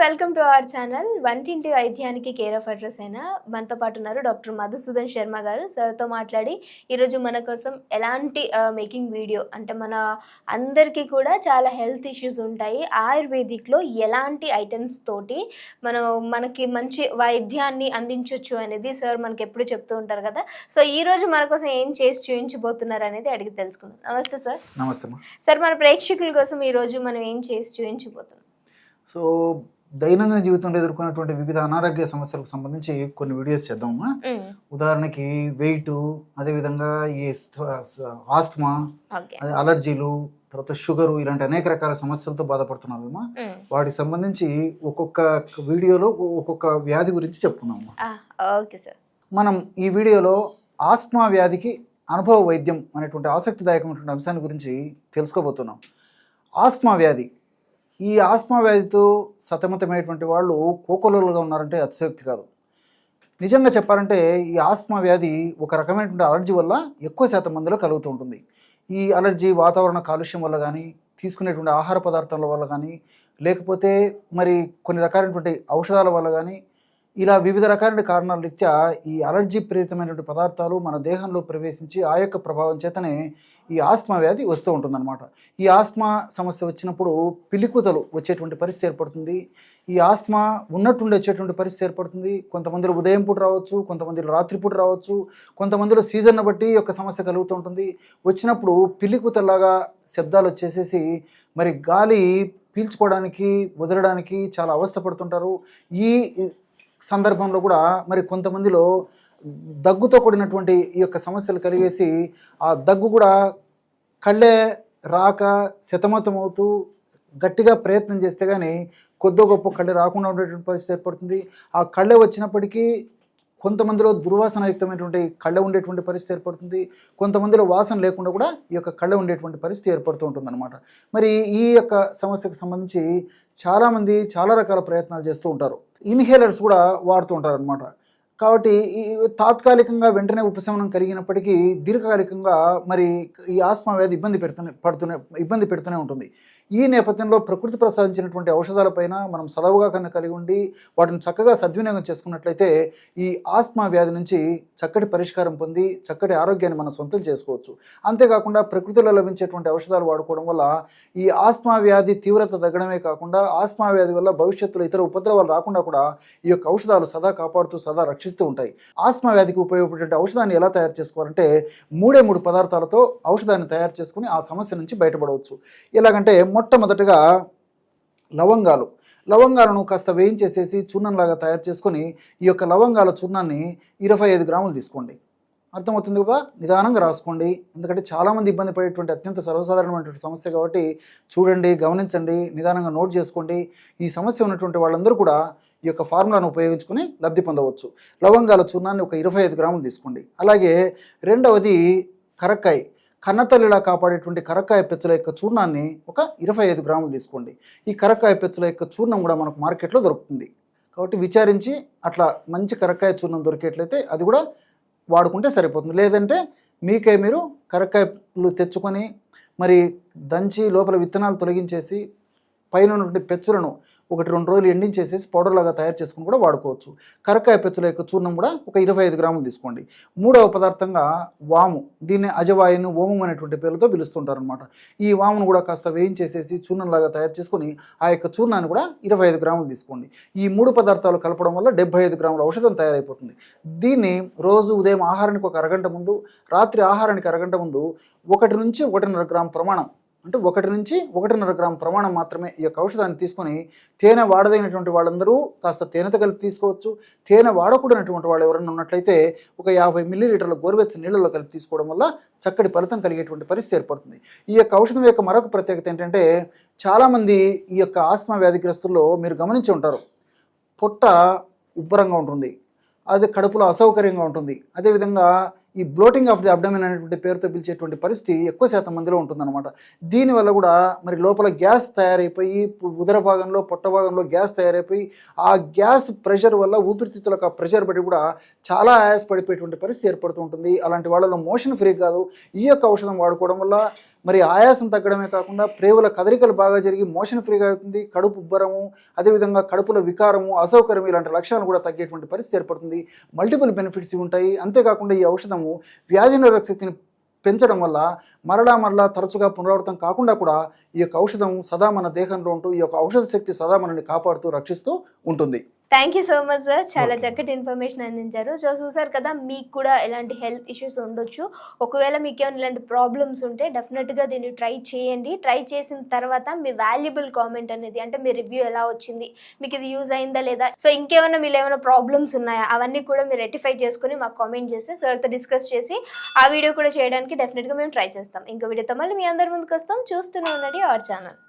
Welcome to our channel. వంటింటి వైద్యానికి care of address అయిన మనతో పాటు ఉన్నారు డాక్టర్ మధుసూదన్ శర్మ గారు. సార్తో మాట్లాడి ఈరోజు మన కోసం ఎలాంటి మేకింగ్ వీడియో అంటే మన అందరికీ కూడా చాలా హెల్త్ ఇష్యూస్ ఉంటాయి. ఆయుర్వేదిక్లో ఎలాంటి ఐటమ్స్ తోటి మనకి మంచి వైద్యాన్ని అందించవచ్చు అనేది సార్ మనకి ఎప్పుడు చెప్తూ ఉంటారు కదా. సో ఈరోజు మన కోసం ఏం చేసి చూపించబోతున్నారు అనేది అడిగి తెలుసుకుందాం. నమస్తే సార్. నమస్తే సార్, మన ప్రేక్షకుల కోసం ఈరోజు మనం ఏం చేసి చూపించబోతున్నాం? సో దైనందిన జీవితంలో ఎదుర్కొన్నటువంటి వివిధ అనారోగ్య సమస్యలకు సంబంధించి కొన్ని వీడియోస్ చేద్దామమ్మా. ఉదాహరణకి వెయిట్, అదేవిధంగా ఈ ఆస్తమా, అలర్జీలు, తర్వాత షుగరు, ఇలాంటి అనేక రకాల సమస్యలతో బాధపడుతున్నారమ్మా. వాటికి సంబంధించి ఒక్కొక్క వీడియోలో ఒక్కొక్క వ్యాధి గురించి చెప్పుకుందామమ్మా. Okay sir. మనం ఈ వీడియోలో ఆస్తమా వ్యాధికి అనుభవ వైద్యం అనేటువంటి ఆసక్తిదాయకమైనటువంటి అంశాన్ని గురించి తెలుసుకోబోతున్నాం. ఆస్తమా వ్యాధి, ఈ ఆస్తమా వ్యాధితో సతమతమైనటువంటి వాళ్ళు కోకొల్లలుగా ఉన్నారంటే అతిశయోక్తి కాదు. నిజంగా చెప్పాలంటే ఈ ఆస్తమా వ్యాధి ఒక రకమైనటువంటి అలర్జీ వల్ల ఎక్కువ శాతం మందిలో కలుగుతూ ఉంటుంది. ఈ అలర్జీ వాతావరణ కాలుష్యం వల్ల కానీ, తీసుకునేటువంటి ఆహార పదార్థాల వల్ల కానీ, లేకపోతే మరి కొన్ని రకాలైనటువంటి ఔషధాల వల్ల కానీ, ఇలా వివిధ రకాలైన కారణాల రీత్యా ఈ అలర్జీ ప్రేరితమైనటువంటి పదార్థాలు మన దేహంలో ప్రవేశించి ఆ యొక్క ప్రభావం చేతనే ఈ ఆస్తమా వ్యాధి వస్తూ ఉంటుందన్నమాట. ఈ ఆస్తమా సమస్య వచ్చినప్పుడు పిలికుతలు వచ్చేటువంటి పరిస్థితి ఏర్పడుతుంది. ఈ ఆస్తమా ఉన్నట్టుండి వచ్చేటువంటి పరిస్థితి ఏర్పడుతుంది. కొంతమందిలో ఉదయం పూట రావచ్చు, కొంతమందిలో రాత్రిపూట రావచ్చు, కొంతమందిలో సీజన్ను బట్టి యొక్క సమస్య కలుగుతూ ఉంటుంది. వచ్చినప్పుడు పిలికుతలాగా శబ్దాలు వచ్చేసేసి మరి గాలి పీల్చుకోవడానికి వదలడానికి చాలా అవస్థ పడుతుంటారు. ఈ సందర్భంలో కూడా మరి కొంతమందిలో దగ్గుతో కూడినటువంటి ఈ యొక్క సమస్యలు కలిగేసి ఆ దగ్గు కూడా కళ్ళే రాక సతమతమవుతూ గట్టిగా ప్రయత్నం చేస్తే కానీ కొద్దో గొప్ప కళ్ళే రాకుండా ఉండేటువంటి పరిస్థితి ఏర్పడుతుంది. ఆ కళ్ళే వచ్చినప్పటికీ కొంతమందిలో దుర్వాసనయుక్తమైనటువంటి కళ్ళ ఉండేటువంటి పరిస్థితి ఏర్పడుతుంది. కొంతమందిలో వాసన లేకుండా కూడా ఈ యొక్క కళ్ళ ఉండేటువంటి పరిస్థితి ఏర్పడుతూ ఉంటుందన్నమాట. మరి ఈ యొక్క సమస్యకు సంబంధించి చాలామంది చాలా రకాల ప్రయత్నాలు చేస్తూ ఉంటారు. ఇన్హేలర్స్ కూడా వాడుతూ ఉంటారు అనమాట. కాబట్టి ఈ తాత్కాలికంగా వెంటనే ఉపశమనం కలిగినప్పటికీ దీర్ఘకాలికంగా మరి ఈ ఆస్తమా వ్యాధి ఇబ్బంది పెడుతూనే ఉంటుంది. ఈ నేపథ్యంలో ప్రకృతి ప్రసాదించినటువంటి ఔషధాలపైన మనం సదవుగా కన్నా కలిగి ఉండి వాటిని చక్కగా సద్వినియోగం చేసుకున్నట్లయితే ఈ ఆస్తమా వ్యాధి నుంచి చక్కటి పరిష్కారం పొంది చక్కటి ఆరోగ్యాన్ని మనం సొంతం చేసుకోవచ్చు. అంతేకాకుండా ప్రకృతిలో లభించేటువంటి ఔషధాలు వాడుకోవడం వల్ల ఈ ఆస్తమా వ్యాధి తీవ్రత తగ్గడమే కాకుండా ఆస్తమా వ్యాధి వల్ల భవిష్యత్తులో ఇతర ఉపద్రవాలు రాకుండా కూడా ఈ యొక్క ఔషధాలు సదా కాపాడుతూ సదా రక్షిస్తూ ఉంటాయి. ఆస్తమా వ్యాధికి ఉపయోగపడే ఔషధాన్ని ఎలా తయారు చేసుకోవాలంటే 3 పదార్థాలతో ఔషధాన్ని తయారు చేసుకుని ఆ సమస్య నుంచి బయటపడవచ్చు. ఎలాగంటే మొట్టమొదటిగా లవంగాలను కాస్త వేయించేసేసి చూర్ణంలాగా తయారు చేసుకొని ఈ యొక్క లవంగాల చూర్ణాన్ని 25 గ్రాములు తీసుకోండి. అర్థమవుతుంది కదా, నిదానంగా రాసుకోండి. ఎందుకంటే చాలామంది ఇబ్బంది పడేటువంటి అత్యంత సర్వసాధారణమైనటువంటి సమస్య కాబట్టి చూడండి, గమనించండి, నిదానంగా నోట్ చేసుకోండి. ఈ సమస్య ఉన్నటువంటి వాళ్ళందరూ కూడా ఈ యొక్క ఫార్ములాను ఉపయోగించుకొని లబ్ధి పొందవచ్చు. లవంగాల చూర్ణాన్ని ఒక 25 గ్రాములు తీసుకోండి. అలాగే రెండవది కరక్కాయ, కన్నతల్లిలా కాపాడేటువంటి కరక్కాయ పెచ్చుల యొక్క చూర్ణాన్ని ఒక 25 గ్రాములు తీసుకోండి. ఈ కరక్కాయ పెచ్చుల యొక్క చూర్ణం కూడా మనకు మార్కెట్లో దొరుకుతుంది. కాబట్టి విచారించి అట్లా మంచి కరక్కాయ చూర్ణం దొరికేట్లయితే అది కూడా వాడుకుంటే సరిపోతుంది. లేదంటే మీకే మీరు కరక్కాయలు తెచ్చుకొని మరి దంచి లోపల విత్తనాలు తొలగించేసి పైన ఉన్నటువంటి పెచ్చులను 1-2 రోజులు ఎండించేసేసి పౌడర్ లాగా తయారు చేసుకుని కూడా వాడుకోవచ్చు. కరక్కాయ పెచ్చుల యొక్క చూర్ణం కూడా ఒక 25 గ్రాములు తీసుకోండి. మూడవ పదార్థంగా వాము, దీన్ని అజవాయిను, ఓమం అనేటువంటి పేర్లతో పిలుస్తుంటారు అనమాట. ఈ వామును కూడా కాస్త వేయించేసేసి చూర్ణంలాగా తయారు చేసుకుని ఆ యొక్క చూర్ణాన్ని కూడా 25 గ్రాములు తీసుకోండి. ఈ 3 పదార్థాలు కలపడం వల్ల 75 గ్రాముల ఔషధం తయారైపోతుంది. దీన్ని రోజు ఉదయం ఆహారానికి ఒక అరగంట ముందు, రాత్రి ఆహారానికి అరగంట ముందు 1 నుంచి 1.5 గ్రాము ప్రమాణం, అంటే 1 నుంచి 1.5 గ్రాము ప్రమాణం మాత్రమే ఈ యొక్క ఔషధాన్ని తీసుకొని తేనె వాడదైనటువంటి వాళ్ళందరూ కాస్త తేనెతో కలిపి తీసుకోవచ్చు. తేనె వాడకూడనటువంటి వాళ్ళు ఎవరైనా ఉన్నట్లయితే ఒక 50 మిల్లీలీటర్ల గోరువెచ్చని నీళ్ళలో కలిపి తీసుకోవడం వల్ల చక్కటి ఫలితం కలిగేటువంటి పరిస్థితి ఏర్పడుతుంది. ఈ యొక్క ఔషధం యొక్క మరొక ప్రత్యేకత ఏంటంటే చాలామంది ఈ యొక్క ఆస్తమా వ్యాధిగ్రస్తుల్లో మీరు గమనించి ఉంటారు, పొట్ట ఉబ్బరంగా ఉంటుంది, అది కడుపులో అసౌకర్యంగా ఉంటుంది. అదేవిధంగా ఈ బ్లోటింగ్ ఆఫ్ ది అబ్డమిన్ అనేటువంటి పేరుతో పిలిచేటువంటి పరిస్థితి ఎక్కువ శాతం మందిలో ఉంటుందన్నమాట. దీనివల్ల కూడా మరి లోపల గ్యాస్ తయారైపోయి ఉదర భాగంలో పొట్ట భాగంలో గ్యాస్ తయారైపోయి ఆ గ్యాస్ ప్రెషర్ వల్ల ఊపిరితిత్తులకు ఆ ప్రెషర్ బట్టి కూడా చాలా ఆయాస పడిపోయేటువంటి పరిస్థితి ఏర్పడుతూ ఉంటుంది. అలాంటి వాళ్ళలో మోషన్ ఫ్రీ కాదు. ఈ యొక్క ఔషధం వాడుకోవడం వల్ల మరి ఆయాసం తగ్గడమే కాకుండా ప్రేవుల కదలికలు బాగా జరిగి మోషన్ ఫ్రీగా అవుతుంది. కడుపు ఉబ్బరము, అదేవిధంగా కడుపులో వికారము, అసౌకర్యం ఇలాంటి లక్షణాలు కూడా తగ్గేటువంటి పరిస్థితి ఏర్పడుతుంది. మల్టిపుల్ బెనిఫిట్స్ ఉంటాయి. అంతేకాకుండా ఈ ఔషధము వ్యాధి నిరోధక శక్తిని పెంచడం వల్ల మరలా తరచుగా పునరావృతం కాకుండా కూడా ఈ యొక్క ఔషధం సదా మన దేహంలో ఉంటూ ఈ యొక్క ఔషధ శక్తి సదా మనల్ని కాపాడుతూ రక్షిస్తూ ఉంటుంది. Thank you so much sir, చాలా చక్కటి ఇన్ఫర్మేషన్ అందించారు. సో చూసారు కదా, మీకు కూడా ఎలాంటి హెల్త్ ఇష్యూస్ ఉండొచ్చు. ఒకవేళ మీకు ఏమైనా ఇలాంటి ప్రాబ్లమ్స్ ఉంటే డెఫినెట్గా దీన్ని ట్రై చేయండి. ట్రై చేసిన తర్వాత మీ వాల్యుబుల్ కామెంట్ అనేది, అంటే మీ రివ్యూ ఎలా వచ్చింది, మీకు ఇది యూజ్ అయిందా లేదా, సో ఇంకేమైనా మీరు ఏమైనా ప్రాబ్లమ్స్ ఉన్నాయా, అవన్నీ కూడా మీరు రెక్టిఫై చేసుకుని మాకు కామెంట్ చేస్తే సార్తో డిస్కస్ చేసి ఆ వీడియో కూడా చేయడానికి డెఫినెట్గా మేము ట్రై చేస్తాం. ఇంకో వీడియోతో మళ్ళీ మీ అందరి ముందుకు వస్తాం. చూస్తూనే ఉండండి అవర్ ఛానల్.